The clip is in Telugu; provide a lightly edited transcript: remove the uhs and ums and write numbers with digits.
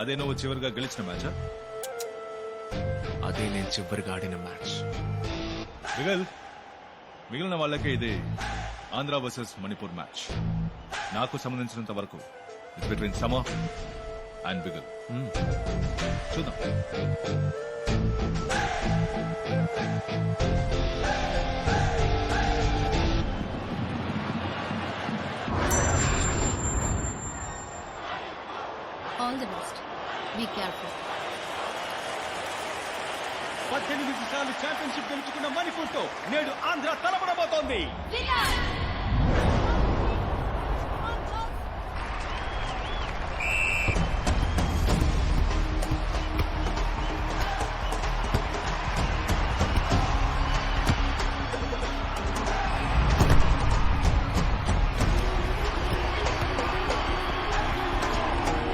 అదే నువ్వు చివరిగా గెలిచిన మ్యాచా? అదే నేను చివరిగా ఆడిన మ్యాచ్. మిగిలిన వాళ్ళకే ఇది ఆంధ్ర వర్సెస్ మణిపూర్ మ్యాచ్. నాకు సంబంధించినంత వరకు ఇట్స్ బిట్వీన్ సమ అండ్ బిగల్. చూద్దాం. All the best. Be careful. 18 సార్లు ఛాంపియన్షిప్ గెలుచుకున్న మణిపూర్ తో నేడు ఆంధ్ర తలపడబోతోంది.